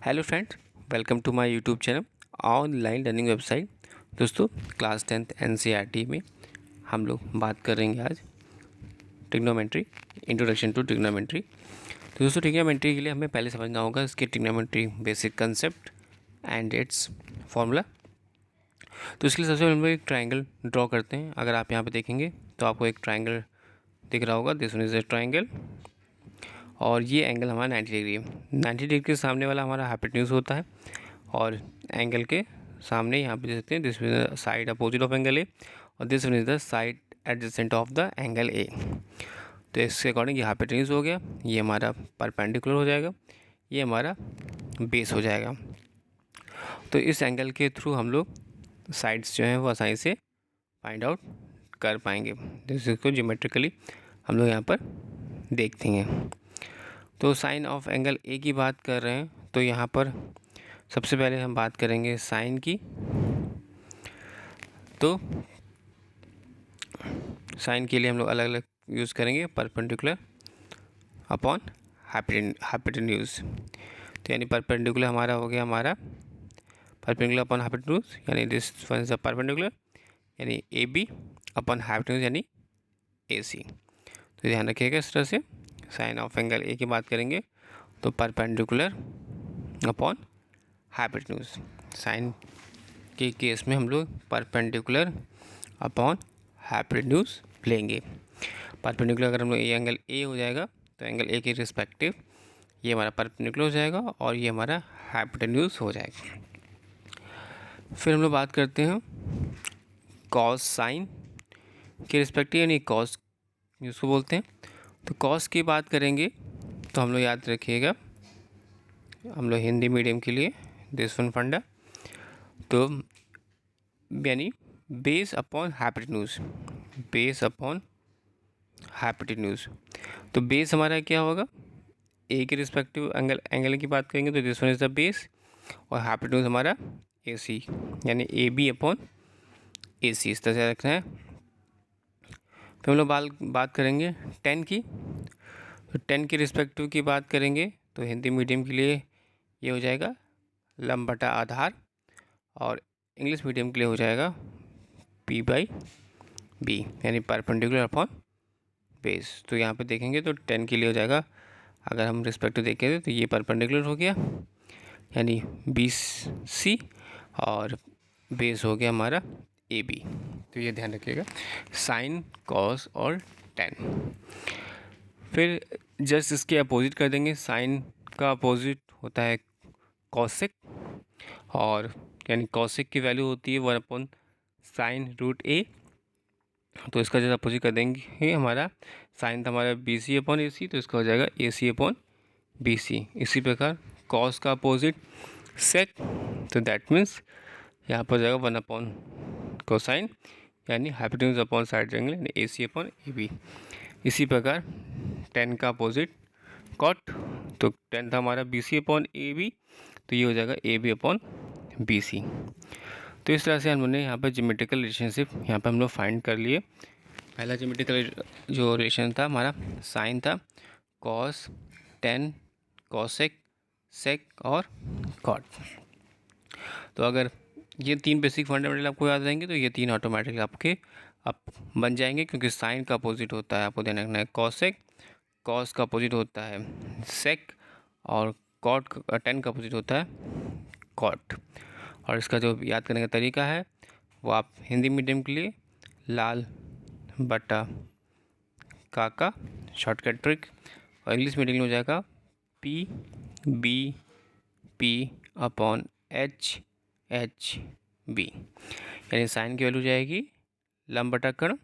Hello friends, welcome to my YouTube channel online learning website. दोस्तों, class 10th NCERT में हम लोग बात करेंगे आज ट्रिग्नोमेट्री, इंट्रोडक्शन टू ट्रिग्नोमेट्री। तो दोस्तों, ट्रिग्नोमेट्री के लिए हमें पहले समझना होगा इसके trigonometry basic concept and it's formula. तो इसके लिए सबसे पहले हम लोग एक ट्राइंगल ड्रॉ करते हैं। अगर आप यहाँ पे देखेंगे तो आपको एक ट्राइंगल दिख रहा होगा, this one is a triangle, और ये एंगल हमारा 90 डिग्री है। 90 डिग्री के सामने वाला हमारा हाइपोटेन्यूज होता है, और एंगल के सामने यहाँ पे देख सकते हैं this is the side opposite of angle A, और this one is the side adjacent of the angle A. तो इसके अकॉर्डिंग ये हाइपोटेन्यूज हो गया, ये हमारा परपेंडिकुलर हो जाएगा, ये हमारा बेस हो जाएगा। तो इस एंगल के थ्रू हम लोग साइड्स जो हैं वो आसानी से फाइंड आउट कर पाएंगे। जिसको ज्योमेट्रिकली हम लोग यहाँ पर देखते हैं। तो साइन ऑफ एंगल ए की बात कर रहे हैं, तो यहाँ पर सबसे पहले हम बात करेंगे साइन की। तो साइन के लिए हम लोग अलग अलग यूज़ करेंगे, परपेंडिकुलर अपॉन हाइपोटेन्यूज। तो यानी परपेंडिकुलर हमारा हो गया हमारा परपेंडिकुलर अपॉन हाइपोटेन्यूज, यानी दिस वन इज परपेंडिकुलर, यानी ए बी अपॉन हाइपोटेन्यूज यानी ए सी। तो ध्यान रखिएगा इस तरह से। साइन ऑफ एंगल ए की बात करेंगे तो परपेंडिकुलर अपॉन हाइपोटेन्यूज। साइन के केस में हम लोग परपेंडिकुलर अपॉन हाइपोटेन्यूज लेंगे। परपेंडिकुलर अगर हम लोग ये एंगल ए हो जाएगा तो एंगल ए के रिस्पेक्टिव ये हमारा परपेंडिकुलर हो जाएगा और ये हमारा हाइपोटेन्यूज हो जाएगा। फिर हम लोग बात करते हैं कॉस साइन के रिस्पेक्टिव, यानी कॉस जिसको बोलते हैं। तो कॉस की बात करेंगे तो हम लोग याद रखिएगा, हम लोग हिंदी मीडियम के लिए दिस वन फंडा, तो यानी base upon hypotenuse, base upon hypotenuse. तो बेस हमारा क्या होगा, ए के रिस्पेक्टिव एंगल की बात करेंगे तो this one is the base, और हाइपोटेन्यूज हमारा ए सी, यानी ए बी अपॉन ए सी, इस तरह से रखना है। फिर हम लोग बात करेंगे 10 की। तो 10 के रिस्पेक्टिव की बात करेंगे तो हिंदी मीडियम के लिए ये हो जाएगा लंब बटा आधार, और इंग्लिश मीडियम के लिए हो जाएगा पी बाई बी, यानी परपेंडिकुलर अपॉन बेस। तो यहाँ पे देखेंगे तो 10 के लिए हो जाएगा, अगर हम रिस्पेक्टिव देखें तो ये परपेंडिकुलर हो गया यानी बी सी, और बेस हो गया हमारा ए बी। तो ये ध्यान रखिएगा, साइन कॉस और टेन। फिर जस्ट इसके अपोजिट कर देंगे, साइन का अपोजिट होता है कॉसेक, और यानी कॉसेक की वैल्यू होती है 1 साइन रूट ए। तो इसका जब अपोजिट कर देंगे, हमारा साइन था हमारा बी सी अपॉन ए सी, तो इसका हो जाएगा ए सी अपॉन बी सी। इसी प्रकार कॉस का अपोजिट सेक, तो दैट मीन्स यहाँ पर हो जाएगा 1 कोसाइन, यानी हाइपोटेन्यूज अपॉन साइड एंगल, यानी ए सी अपॉन ए बी। इसी प्रकार 10 का अपोजिट कॉट, तो 10 था हमारा B C upon A B, तो ये हो जाएगा A B upon B C. तो इस तरह से हम लोगों ने यहाँ पर ज्योमेट्रिकल रिलेशनशिप यहाँ पर हम लोग फाइंड कर लिए। पहला ज्योमेट्रिकल जो रिलेशन था हमारा साइन था कॉस, टेन, कॉसेक, सेक और कॉट। तो अगर ये 3 बेसिक फंडामेंटल आपको याद रहेंगे तो ये 3 ऑटोमेटिकली आपके अब बन जाएंगे, क्योंकि साइन का अपोजिट होता है, आपको ध्यान रखना है कॉसेक, कॉस का अपोजिट होता है सेक, और कॉट, टेन का अपोजिट होता है कॉट। और इसका जो याद करने का तरीका है वो आप हिंदी मीडियम के लिए लाल बटा काका शॉर्टकट ट्रिक, और इंग्लिश मीडियम में हो जाएगा P B P upon H H B, यानी साइन की वैल्यू जाएगी लंब बटा कर्ण,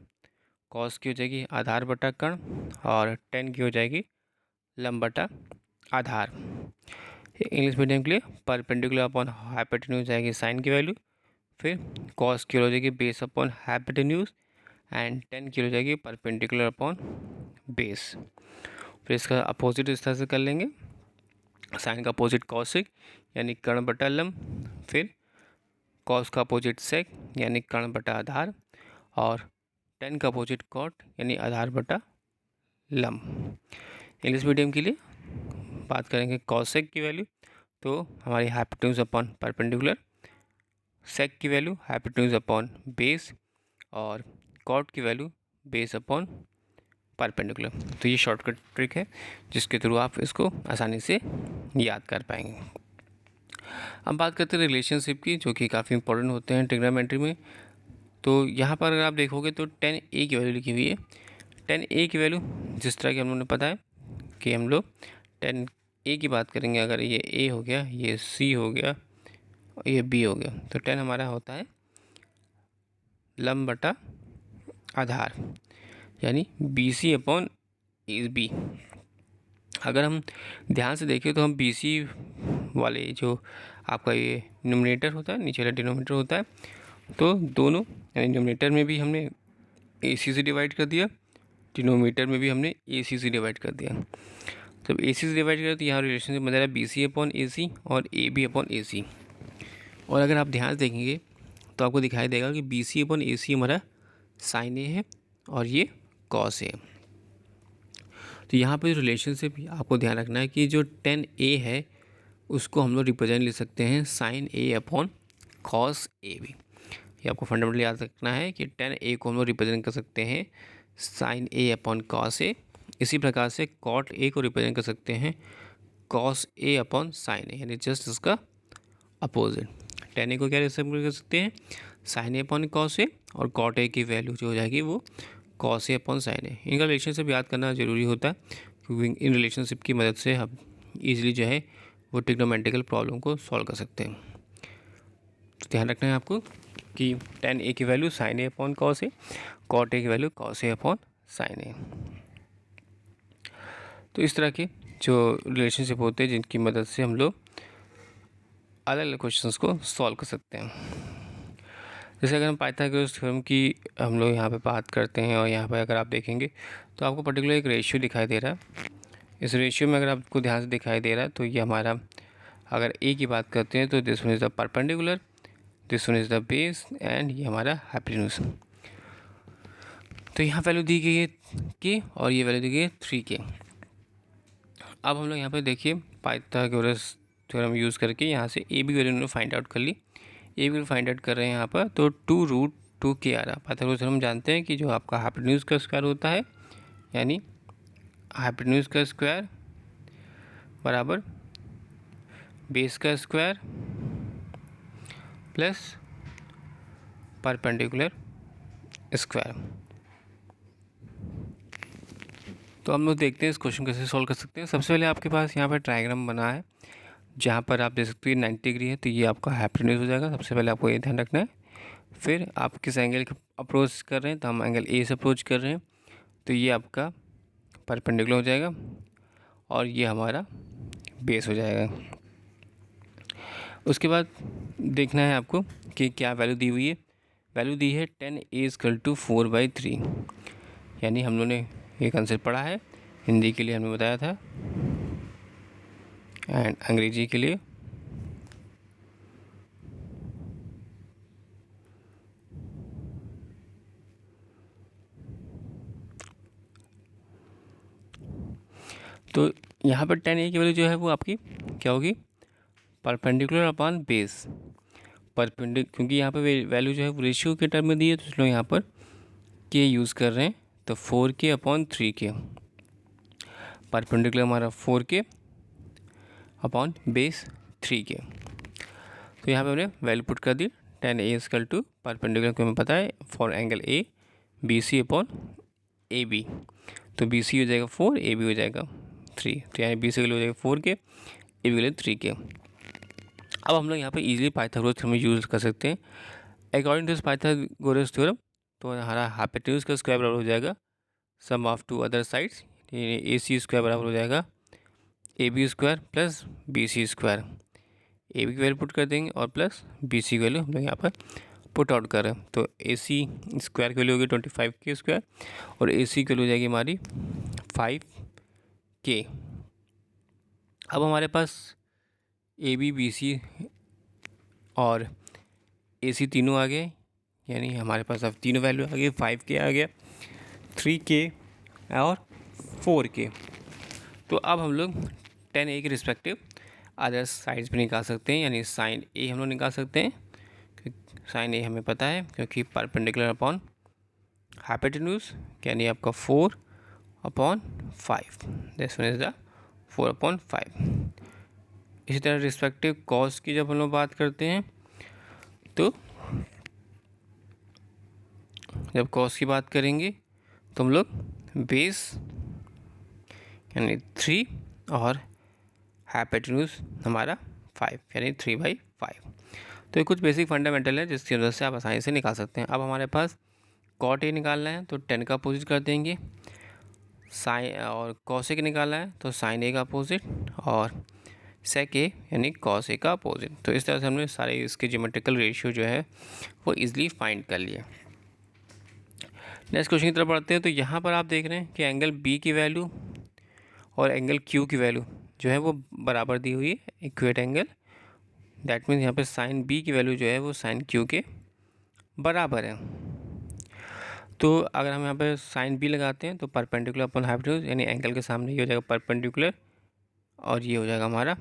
कॉस की हो जाएगी आधार बटा कर्ण, और टेन की हो जाएगी लंब बटा आधार। इंग्लिश मीडियम के लिए परपेंडिकुलर अपॉन हाइपोटेन्यूज जाएगी साइन की वैल्यू, फिर कॉस की हो जाएगी base upon hypotenuse, and ten की हो जाएगी परपेंडिकुलर अपॉन बेस। फिर इसका अपोजिट इस तरह से कर लेंगे, साइन का अपोजिट कॉसिक यानी कर्ण बटा लंब, फिर कॉस का अपोजिट सेक यानी कर्ण बटा आधार, और टेन का अपोजिट कॉट यानी आधार बटा लंब। इंग्लिश मीडियम के लिए बात करेंगे कॉसेक की वैल्यू, तो हमारी हाइपोटेन्यूज अपॉन परपेंडिकुलर, सेक की वैल्यू हाइपोटेन्यूज अपॉन बेस और कॉट की वैल्यू बेस अपॉन परपेंडिकुलर। तो ये शॉर्टकट ट्रिक है जिसके थ्रू आप इसको आसानी से याद कर पाएंगे। अब बात करते हैं रिलेशनशिप की, जो कि काफ़ी इंपॉर्टेंट होते हैं ट्रिग्नोमेट्री में। तो यहाँ पर अगर आप देखोगे तो 10a की वैल्यू लिखी हुई है। 10a की वैल्यू जिस तरह की हम लोगों ने पता है कि हम लोग 10a की बात करेंगे, अगर ये a हो गया, ये c हो गया और ये b हो गया, तो 10 हमारा होता है लंब बटा आधार, यानी BC अपॉन AB। अगर हम ध्यान से देखें तो हम BC वाले जो आपका ये न्यूमरेटर होता है, नीचे वाला डिनोमिनेटर होता है, तो दोनों यानी न्यूमरेटर में भी हमने AC से डिवाइड कर दिया, डिनोमिनेटर में भी हमने AC से डिवाइड कर दिया। जब AC से डिवाइड करें तो यहाँ रिलेशनशिप बन जाएगा BC अपॉन AC और AB अपॉन AC। और अगर आप ध्यान से देखेंगे तो आपको दिखाई देगा कि BC अपॉन AC हमारा साइन A है और ये कॉस A। तो यहाँ पर रिलेशनशिप आपको ध्यान रखना है कि जो 10A है उसको हम लोग रिप्रेजेंट ले सकते हैं sine A upon cos AB। ये आपको फंडामेंटली याद रखना है कि 10A को हम लोग रिप्रेजेंट कर सकते हैं sine A upon cos A। इसी प्रकार से कॉट A को रिप्रेजेंट कर सकते हैं cos A upon sine A, यानी जस्ट इसका अपोजिट। 10A को क्या रिप्रेजेंट कर सकते हैं sine A upon cos A, और कॉट A की वैल्यू जो हो जाएगी वो cos A upon sine A। इनका रिलेशनशिप याद करना ज़रूरी होता है क्योंकि इन रिलेशनशिप की मदद से हम ईजिली जो है वो ट्रिग्नोमेट्रिकल प्रॉब्लम को सॉल्व कर सकते हैं। तो ध्यान रखना है आपको कि 10A की value sine A upon cos A, cot A की value cos A upon sine A। तो इस तरह के जो रिलेशनशिप होते हैं जिनकी मदद से हम लोग अलग अलग क्वेश्चंस को सॉल्व कर सकते हैं। जैसे अगर हम पाइथागोरस थ्योरम की हम लोग यहाँ पे बात करते हैं, और यहाँ पर अगर आप देखेंगे तो आपको पर्टिकुलर एक रेशियो दिखाई दे रहा है। इस रेशियो में अगर आपको ध्यान से दिखाई दे रहा है तो ये हमारा, अगर A की बात करते हैं तो this one is the perpendicular, this one is the base and ये हमारा हाइपोटेन्यूज। तो यहाँ वैल्यू दी गई है K और ये वैल्यू दी गई है 3K। अब हम लोग यहाँ पे देखिए पाइथागोरस थ्योरम यूज़ करके यहाँ से A B वैल्यू उन्होंने फाइंड आउट कर ली। A वैल्यू फाइंड आउट कर रहे हैं यहाँ पर, तो 2√2K आ रहा। पाइथागोरस थ्योरम जानते हैं कि जो आपका हाइपोटेन्यूज का स्क्वायर होता है, यानी हाइपोटेन्यूज का स्क्वायर बराबर बेस का स्क्वायर प्लस परपेंडिकुलर स्क्वायर। तो हम लोग देखते हैं इस क्वेश्चन कैसे सॉल्व कर सकते हैं। सबसे पहले आपके पास यहाँ पर ट्रायग्राम बना है जहाँ पर आप देख सकते हैं 90 डिग्री है, तो ये आपका हाइपोटेन्यूज हो जाएगा। सबसे पहले आपको ये ध्यान रखना है। फिर आप किस एंगल का अप्रोच कर रहे हैं, तो हम एंगल A से अप्रोच कर रहे हैं, तो ये आपका परपेंडिकुलर हो जाएगा और ये हमारा बेस हो जाएगा। उसके बाद देखना है आपको कि क्या वैल्यू दी हुई है। वैल्यू दी है 10A=4/3, यानी हम लोगों ने ये कंसेप्ट पढ़ा है, हिंदी के लिए हमने बताया था एंड अंग्रेजी के लिए तो यहाँ पर 10A की वैल्यू जो है वो आपकी क्या होगी, परपेंडिकुलर अपॉन बेस। क्योंकि यहाँ पर वैल्यू जो है वो रेशियो के टर्म में दी है, तो इसलिए यहाँ पर K यूज़ कर रहे हैं, तो 4K अपॉन 3K। परपेंडिकुलर हमारा 4K अपॉन बेस 3K। तो यहाँ पे हमने वैल्यू पुट कर दी 10A परपेंडिकुलर को हमें पता है for angle A BC upon AB, तो BC हो जाएगा 4, AB हो जाएगा 3, तो यानी BC की वैल्यू हो जाएगा 4K, AB की वैल्यू 3K। अब हम लोग यहाँ पे इजीली पाइथागोरस थ्योरम यूज़ कर सकते हैं। अकॉर्डिंग टू पाइथागोरस थ्योरम तो हमारा हाइपोटेन्यूज का स्क्वायर बराबर हो जाएगा sum of two other sides, AC square बराबर हो जाएगा AB square plus BC square. AB की वैल्यू पुट कर देंगे और प्लस BC की वैल्यू हम लोग यहाँ पर पुट आउट कर रहे हैं, तो AC स्क्वायर की वैल्यू होगी 25K स्क्वायर और AC की वैल्यू हो जाएगी हमारी 5K। अब हमारे पास AB BC और AC तीनों आ गए, यानी हमारे पास अब तीनों वैल्यू आ गई, 5K आ गया, 3K और 4K। तो अब हम लोग 10A के रिस्पेक्टिव अदर साइड्स भी निकाल सकते हैं, यानी साइन ए हम लोग निकाल सकते हैं। साइन ए हमें पता है क्योंकि परपेंडिकुलर अपॉन हाइपोटेन्यूज, यानी आपका 4/5, दिस वन इज द 4/5। इसी तरह रिस्पेक्टिव कॉस की जब हम लोग बात करते हैं तो जब कॉस की बात करेंगे तो हम लोग बेस यानी 3 और हाइपोटेन्यूज हमारा 5 यानी 3/5। तो ये कुछ बेसिक फंडामेंटल है जिसकी वजह से आप आसानी से निकाल सकते हैं। अब हमारे पास कॉट ए निकालना है तो 10 का अपोजिट कर देंगे, साइन और कॉस ए निकालना है तो साइन ए का अपोजिट और सेक ए यानी कॉस ए का अपोजिट। तो इस तरह से हमने सारे इसके ज्योमेट्रिकल रेशियो जो है वो इजीली फाइंड कर लिए। नेक्स्ट क्वेश्चन की तरफ बढ़ते हैं। तो यहाँ पर आप देख रहे हैं कि एंगल बी की वैल्यू और एंगल क्यू की वैल्यू जो है वो बराबर दी हुई है, इक्वेट एंगल। दैट मीन्स यहाँ पे साइन बी की वैल्यू जो है वो साइन क्यू के बराबर है। तो अगर हम यहाँ पे साइन बी लगाते हैं तो परपेंडिकुलर अपॉन हाइपोटेन्यूज, यानी एंगल के सामने ये हो जाएगा परपेंडिकुलर और ये हो जाएगा हमारा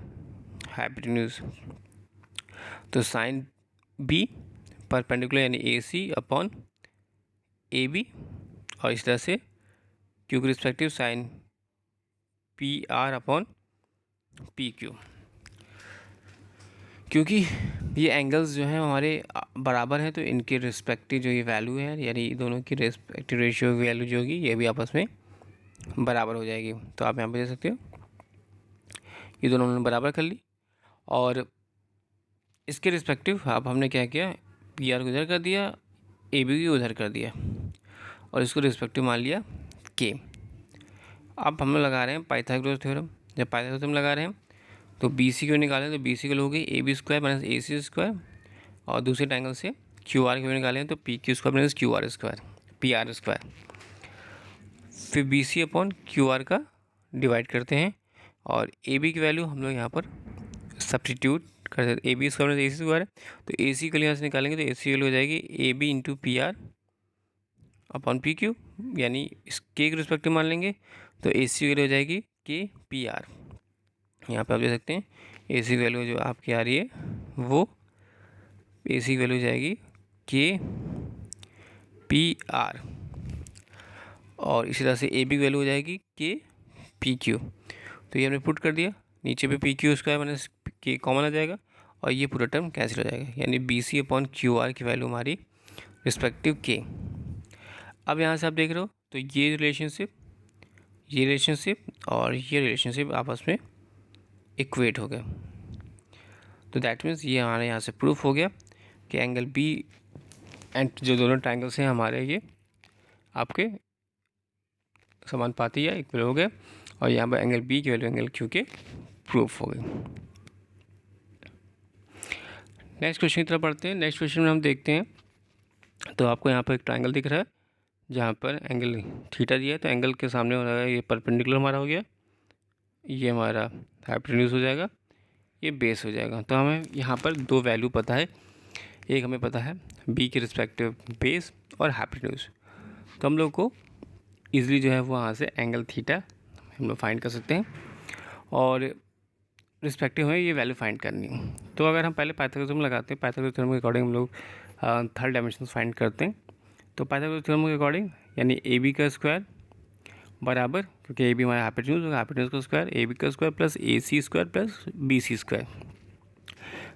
हाइपोटेन्यूज। तो साइन बी परपेंडिकुलर यानी ए सी अपॉन ए बी, और इस तरह से क्यू के respective sine P R upon P Q. क्योंकि ये एंगल्स जो हैं हमारे बराबर हैं तो इनके रिस्पेक्टिव जो ये वैल्यू है, यानी दोनों की रिस्पेक्टिव रेशियो वैल्यू जो होगी ये भी आपस में बराबर हो जाएगी। तो आप यहाँ पे देख सकते हो ये दोनों हमने बराबर कर ली, और इसके रिस्पेक्टिव अब हमने क्या किया, पी आर को उधर कर दिया, ए बी को उधर कर दिया और इसको रिस्पेक्टिव मान लिया के। अब हम लोग लगा रहे हैं पाइथागोरस थ्योरम। जब पाइथागोरस थ्योरम लगा रहे हैं तो बी सी को निकालें तो बी सी को होगी A B square minus A C square, और दूसरे ट्रायंगल से क्यू आर की वैल्यू निकालें तो P Q square minus Q R square, P R square. फिर B C upon Q R का डिवाइड करते हैं और ए बी की वैल्यू हम लोग यहाँ पर सब्सटीट्यूट कर देते। A B square minus A C square है तो ए सी को यहाँ से निकालेंगे तो ए सी की वैल्यू हो जाएगी A B into P R upon P Q, यानी इस के रिस्पेक्टिव मान लेंगे तो ए सी की वैल्यू हो जाएगी के पी आर। यहाँ पे आप देख सकते हैं ए सी वैल्यू जो आपकी आ रही है वो ए सी वैल्यू जाएगी के पी आर, और इसी तरह से ए बी वैल्यू हो जाएगी के पी क्यू। तो ये हमने पुट कर दिया, नीचे पे पी क्यू स्क्वायर माइनस के कॉमन आ जाएगा और ये पूरा टर्म कैंसिल हो जाएगा, यानी B C upon Q R की वैल्यू हमारी रिस्पेक्टिव के। अब यहाँ से आप देख रहे हो तो ये रिलेशनशिप और ये रिलेशनशिप आपस में इक्वेट हो गए। तो दैट मीन्स ये हमारे यहाँ से प्रूफ हो गया कि एंगल बी एंड जो दोनों ट्रायंगल्स हैं हमारे ये आपके समानुपाती या इक्वल हो गए, और यहाँ पर एंगल बी की वैल्यू एंगल क्यू के प्रूफ हो गई। नेक्स्ट क्वेश्चन की तरफ बढ़ते हैं। नेक्स्ट क्वेश्चन में हम देखते हैं तो आपको यहाँ पर एक ट्रायंगल दिख रहा है जहाँ पर एंगल थीटा दिया है, तो एंगल के सामने हो रहा है ये परपेंडिकुलर हमारा हो गया, ये हमारा हाइपोटेन्यूज हो जाएगा, ये बेस हो जाएगा। तो हमें यहाँ पर दो वैल्यू पता है, एक हमें पता है बी के रिस्पेक्टिव बेस और हाइपोटेन्यूज। तो हम लोग को ईजिली जो है वो वहाँ से एंगल थीटा हम लोग फाइंड कर सकते हैं और रिस्पेक्टिव हमें ये वैल्यू फाइंड करनी है। तो अगर हम पहले पाइथागोरस थ्योरम लगाते हैं, पाइथागोरस थ्योरम के अकॉर्डिंग हम लोग थर्ड डायमेंशन फाइंड करते हैं। तो पाइथागोरस थ्योरम के अकॉर्डिंग यानी ए बी का स्क्वायर बराबर, क्योंकि ए बी हमारा हाइपोटेन्यूज होगा, हाइपोटेन्यूज का स्क्वायर ए बी का square plus A C square plus B C square.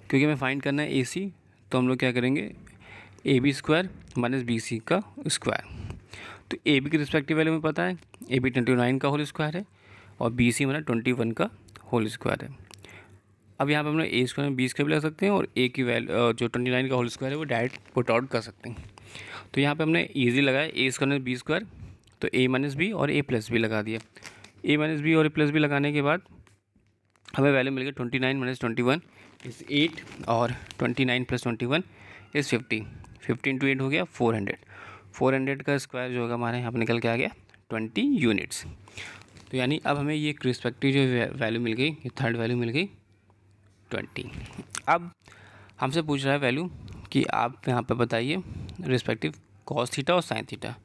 क्योंकि हमें फाइंड करना है ए सी तो हम लोग क्या करेंगे A B square minus B C का स्क्वायर। तो ए बी की रिस्पेक्टिव वैल्यू में पता है ए बी 29 का होल स्क्वायर है और बी सी हमारा 21 का होल स्क्वायर है। अब यहाँ पे हम लोग ए स्क्वायर में बी स्क्वायर भी लगा सकते हैं और ए की वैल्यू जो 29 का होल स्क्वायर है वो डायरेक्ट पुट आउट कर सकते हैं। तो यहाँ पे हमने ईजी लगाया ए स्क्वायर में बी स्क्वायर, तो ए माइनस बी और ए प्लस बी लगा दिया। ए माइनस बी और ए प्लस बी लगाने के बाद हमें वैल्यू मिल गई 29 माइनस 21 इज़ 8 और 29 प्लस 21 इज़ 50। 50 इंटू 8 हो गया 400। 400 का स्क्वायर जो होगा हमारे यहाँ पर निकल के आ गया 20 यूनिट्स। तो यानी अब हमें ये रिस्पेक्टिव जो वैल्यू मिल गई, ये थर्ड वैल्यू मिल गई 20। अब हमसे पूछ रहा है वैल्यू कि आप यहाँ पे बताइए रिस्पेक्टिव कॉस थीटा और साइन थीटा।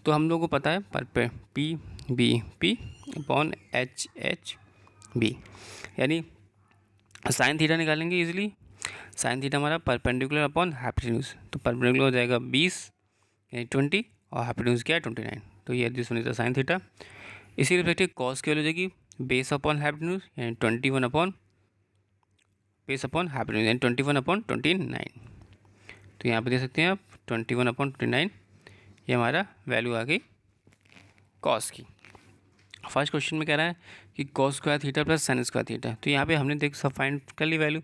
तो हम लोगों को पता है पर P B P upon H H B, यानी साइन थीटा निकालेंगे इजीली। साइन थीटा हमारा परपेंडिकुलर अपॉन हाइपोटेन्यूज, तो परपेंडिकुलर हो जाएगा 20 यानी 20 और हाइपोटेन्यूज क्या है 29। तो ये this one is the sine theta. इसी रिफ्लेक्टिव कॉस की वैल्यू हो जाएगी बेस अपॉन हाइपोटेन्यूज यानी 21 अपॉन बेस अपॉन हाइपोटेन्यूज यानी 21 अपॉन 29। तो यहाँ पे देख सकते हैं आप 21 अपॉन 29 ये हमारा वैल्यू आ गई कॉस की। फर्स्ट क्वेश्चन में कह रहा है कि cos square theta plus sine square theta, तो यहाँ पे हमने देख सब फाइंड कर ली वैल्यू।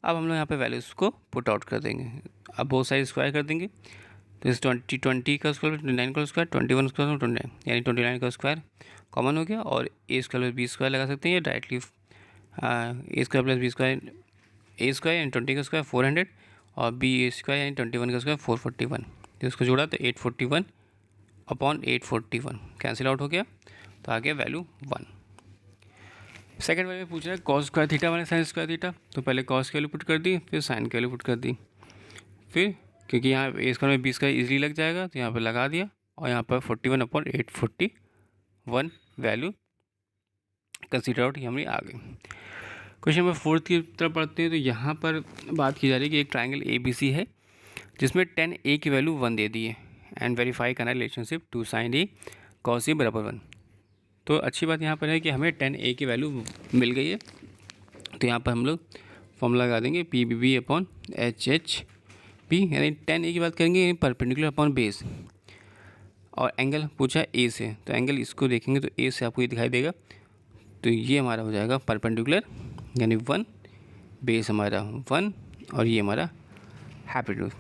अब हम लोग यहाँ पे वैल्यूज़ को पुट आउट कर देंगे। अब बहुत सारी स्क्वायर कर देंगे, तो इस 20 का स्क्वायर 29 का स्क्वायर 21 स्क्वायर 29 यानी 29 का स्क्वायर कॉमन हो गया, और ए स्क्वायर प्लस बी स्क्वायर लगा सकते हैं या डायरेक्टली ए स्क्वायर प्लस बी स्क्वायर, ए स्क्वायर यानी 20 का स्क्वायर 400 और बी ए स्क्वायर यानी 21 का स्क्वायर 441, तो इसको जोड़ा तो 841 अपॉन 841 कैंसिल आउट हो गया, तो आ गया वैल्यू 1। सेकंड वैल्यू में पूछ रहा है cos square theta minus sine square theta, तो पहले कॉस की वैल्यू पुट कर दी, फिर साइन की वैल्यू पुट कर दी, फिर क्योंकि यहाँ ए स्क्वायर में बी स्क्वायर ईजिली लग जाएगा तो यहाँ पर लगा दिया, और यहाँ पर 41 अपॉन 841 वैल्यू कंसीडर आउट हमारी आ गई। क्वेश्चन नंबर 4 की तरफ पढ़ते हैं, तो यहाँ पर बात की जा रही है कि एक ट्राइंगल ए बी सी है जिसमें tan a की वैल्यू 1 दे दी है एंड वेरीफाई करना relationship 2 sin a cos a बराबर 1। तो अच्छी बात यहाँ पर है कि हमें tan a की वैल्यू मिल गई है, तो यहाँ पर हम लोग फॉर्मूला लगा देंगे P B B upon H H P, यानी tan a की बात करेंगे परपेंडिकुलर अपॉन बेस, और एंगल पूछा ए से, तो एंगल इसको देखेंगे तो ए से आपको ये दिखाई देगा, तो ये हमारा हो जाएगा परपेंडिकुलर यानी 1, बेस हमारा 1 और ये हमारा हाइपोटेन्यूज।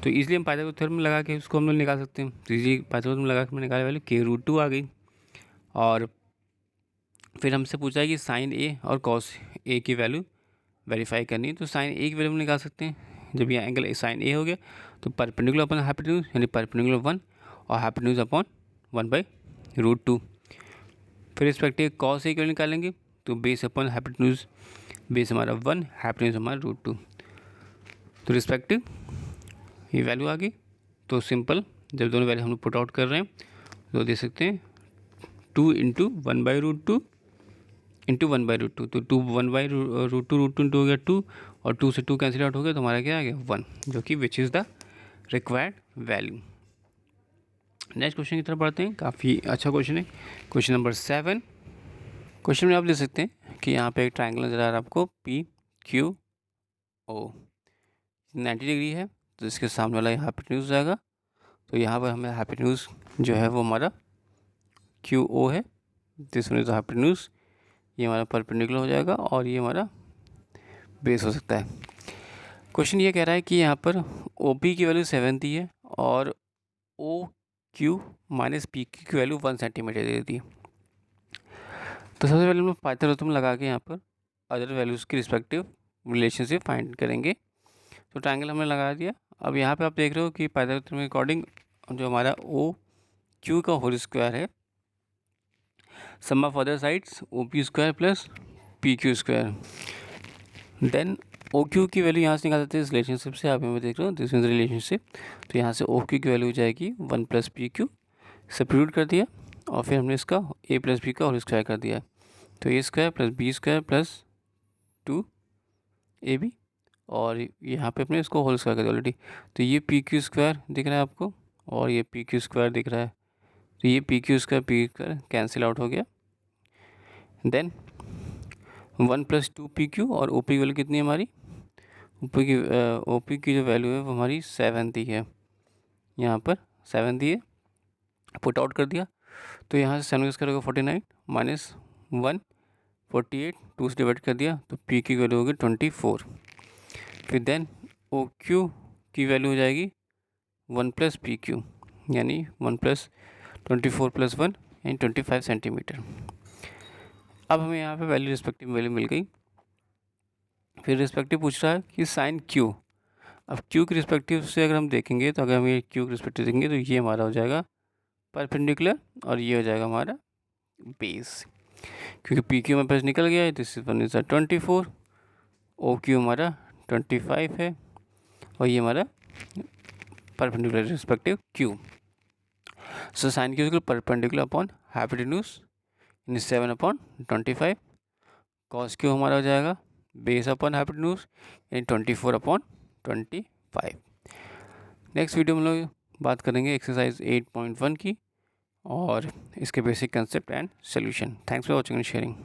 तो इसलिए हम पाइथागोरस थ्योरम लगा के उसको हम लोग निकाल सकते हैं। तो इसी पाइथागोरस थ्योरम लगा के मैंने निकाले वैल्यू k√2 आ गई, और फिर हमसे पूछा है कि साइन ए और कॉस ए की वैल्यू वेरीफाई करनी है, तो साइन ए की वैल्यू हम निकाल सकते हैं। जब ये एंगल साइन ए हो गया तो परपेंडिकुलर अपॉन हाइपोटेन्यूज यानी परपेंडिकुलर 1 और हाइपोटेन्यूज अपॉन 1/√2। फिर रिस्पेक्टिव कॉस ए की वैल्यू निकालेंगे, तो बेस अपॉन हाइपोटेन्यूज, बेस हमारा 1 हाइपोटेन्यूज हमारा √2, तो रिस्पेक्टिव ये वैल्यू आ गई। तो सिंपल जब दोनों वैल्यू हम लोग पुट आउट कर रहे हैं तो दे सकते हैं 2 इंटू 1/√2 इंटू 1/√2, तो 2 1/√2 √2 हो गया 2, और 2 से 2 कैंसिल आउट हो गया, तो हमारा क्या आ गया 1, जो कि which is the required value. Next question की तरफ बढ़ते हैं, काफ़ी अच्छा क्वेश्चन है। Question number 7। क्वेश्चन में आप देख सकते हैं कि यहाँ पे एक ट्राइंगल नज़र आ रहा है आपको PQO 90 डिग्री है, तो इसके सामने वाला हाइपोटेन्यूज जाएगा, तो यहाँ पर हमें हाइपोटेन्यूज जो है वो हमारा QO है, दिस वन इज हाइपोटेन्यूज, ये हमारा परपेंडिकुलर हो जाएगा और ये हमारा बेस हो सकता है। क्वेश्चन ये कह रहा है कि यहाँ पर OP की वैल्यू 7 दी है और OQ माइनस PQ की वैल्यू 1 सेंटीमीटर दे दी है। तो सबसे पहले हम लोग पाइथागोरस थ्योरम लगा के यहाँ पर अदर वैल्यूज़ की रिस्पेक्टिव रिलेशनशिप फाइंड करेंगे। तो ट्रायंगल हमने लगा दिया। अब यहाँ पे आप देख रहे हो कि पाइथागोरस थ्योरम के अकॉर्डिंग जो हमारा OQ का होल स्क्वायर है, sum of other sides OP square plus PQ square, then OQ की वैल्यू यहाँ से निकाल सकते हैं इस रिलेशनशिप से। आप यहाँ पे देख रहे हो दिस इज रिलेशनशिप, तो यहाँ से OQ की वैल्यू हो जाएगी 1 प्लस PQ, सब्स्टिट्यूट कर दिया और फिर हमने इसका A प्लस B का होल स्क्वायर कर दिया, तो A square plus B square plus 2AB, और यहाँ पे अपने इसको होल स्क्वायर कर दिया ऑलरेडी, तो ये PQ स्क्वायर दिख रहा है आपको और ये PQ स्क्वायर दिख रहा है, तो ये PQ स्क्वायर कैंसिल आउट हो गया। देन 1 प्लस 2PQ और OP की वैल्यू कितनी है हमारी, OP की जो वैल्यू है वो हमारी 7 दी है, यहाँ पर 7 दी है, पुट आउट कर दिया, तो यहाँ से 7 स्क्वायर होगा 49 माइनस 1 48, 2 से डिवाइड कर दिया, तो PQ की वैल्यू होगी 24। फिर देन OQ की वैल्यू हो जाएगी 1 प्लस PQ यानी 1 प्लस 24 प्लस 1 यानी 25 सेंटीमीटर। अब हमें यहाँ पे वैल्यू रिस्पेक्टिव वैल्यू मिल गई। फिर रिस्पेक्टिव पूछ रहा है कि साइन Q, अब Q के रिस्पेक्टिव से अगर हम देखेंगे तो अगर हम ये Q के रिस्पेक्टिव देखेंगे तो ये हमारा हो जाएगा परपेंडिकुलर और ये हो जाएगा हमारा बेस, क्योंकि PQ हमारे पास निकल गया है, दिस इज 1 इज 24, OQ हमारा 25 है और ये हमारा perpendicular respective Q। So sine Q equal perpendicular upon hypotenuse इन 7 अपॉन 25, कॉस Q हमारा हो जाएगा बेस अपॉन हाइपोटेन्यूज यानी 24/25। नेक्स्ट वीडियो में लोग बात करेंगे एक्सरसाइज 8.1 की और इसके basic concept and solution. Thanks for watching and sharing.